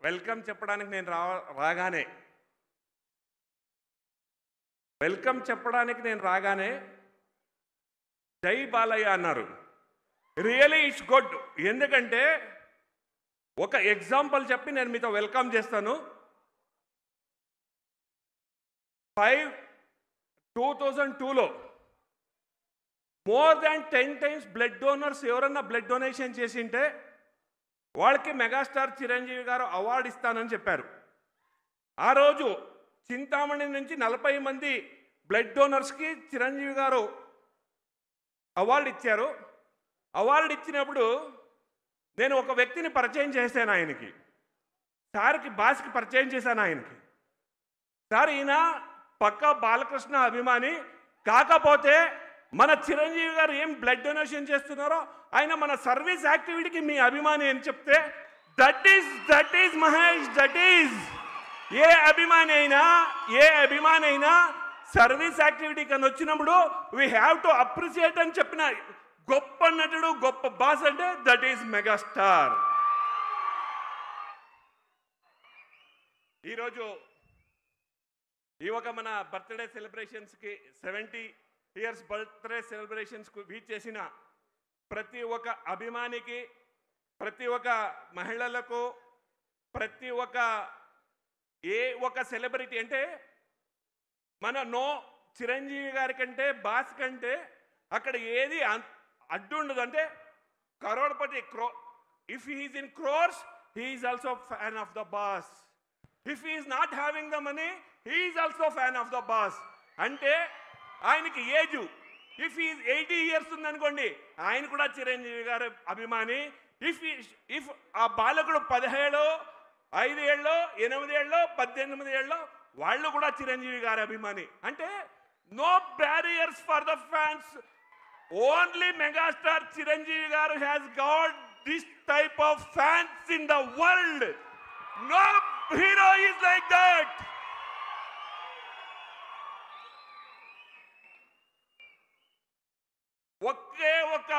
Welcome చెప్పడానికి నేను రాగానే వెల్కమ్ చెప్పడానికి నేను రాగానే జై బాలయ్య అన్నారు. Really it's good. ఎందుకంటే ఒక ఎగ్జాంపుల్ చెప్పి నేను మీతో వెల్కమ్ చేస్తాను. 2002లో more than 10 times blood donors ఎవరన్నా బ్లడ్ డొనేషన్ చేసింటే వాళ్ళకి మెగాస్టార్ చిరంజీవి గారు అవార్డు ఇస్తానని చెప్పారు. ఆ రోజు చింతామణి నుంచి 40 మంది బ్లడ్ డోనర్స్కి చిరంజీవి గారు అవార్డు ఇచ్చారు. అవార్డు ఇచ్చినప్పుడు నేను ఒక వ్యక్తిని పరిచయం చేశాను ఆయనకి. సార్కి బాస్కి పరిచయం చేశాను ఆయనకి. సార్ ఈయన పక్కా బాలకృష్ణ అభిమాని, కాకపోతే మన చిరంజీవి గారు ఏం బ్లడ్ డొనేషన్ చేస్తున్నారో ఆయన మన సర్వీస్ యాక్టివిటీకి మీ అభిమాని అని చెప్తే that is Mahesh, that is a అభిమాని అయినా సర్వీస్ యాక్టివిటీ కన్నా వచ్చినప్పుడు వీ హ్యావ్ టు అప్రిషియేట్ అని చెప్పిన గొప్ప నటుడు, గొప్ప బాస్ అంటే దట్ ఈజ్ మెగాస్టార్. ఈరోజు ఈ ఒక మన బర్త్డే సెలబ్రేషన్స్కి 70 ఇయర్స్ బర్త్డే సెలబ్రేషన్స్కు వీచ్ చేసిన ప్రతి ఒక్క అభిమానికి, ప్రతి ఒక్క మహిళలకు, ప్రతి ఒక్క ఏ ఒక సెలబ్రిటీ అంటే మన చిరంజీవి గారి కంటే బాస్ కంటే అక్కడ ఏది అడ్డు ఉండదు. అంటే crorepati if he's in crores he is also fan of the boss. If he's not having the money he is also fan of the boss. అంటే ఆయనకి ఏజ్ ఇఫ్ ఈజ్ 80 ఇయర్స్ ఉందనుకోండి ఆయన కూడా చిరంజీవి గారు అభిమాని. ఇఫ్ ఆ బాలకుడు 17, 5 ఏళ్ళలో, 8 ఏళ్ళలో, 18 ఏళ్ళలో వాళ్ళు కూడా చిరంజీవి గారి అభిమాని. అంటే no barriers for the fans. Only megastar Chiranjeevi గారు has got this type of fans in the world. No hero is like that. ఒకే ఒక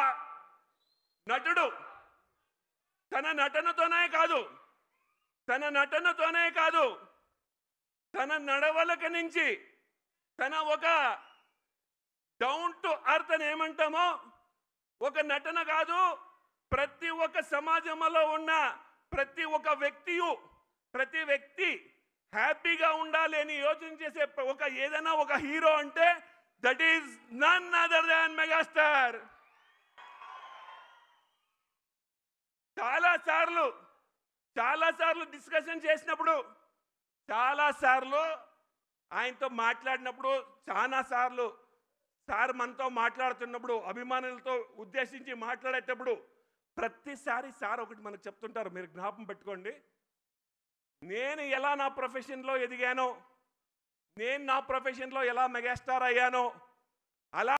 నటుడు తన నటనతోనే కాదు తన నడవలక నుంచి తన ఒక డౌన్ టు అర్త్ అని ఏమంటామో ఒక నటన కాదు, ప్రతి ఒక్క సమాజంలో ఉన్న ప్రతి వ్యక్తి హ్యాపీగా ఉండాలి అని యోచన చేసే ఏదైనా ఒక హీరో అంటే that is none other than megastar. చాలాసార్లు డిస్కషన్ చేసినప్పుడు, చాలాసార్లు ఆయనతో మాట్లాడినప్పుడు, చాలాసార్లు సార్ మనతో మాట్లాడుతున్నప్పుడు, అభిమానులతో ఉద్దేశించి మాట్లాడేటప్పుడు ప్రతిసారి సార్ ఒకటి మనకు చెప్తుంటారు, మీరు జ్ఞాపకం పెట్టుకోండి. నేను ఎలా నా ప్రొఫెషన్లో ఎదిగానో, నేను నా ప్రొఫెషన్లో ఎలా మెగాస్టార్ అయ్యానో అలా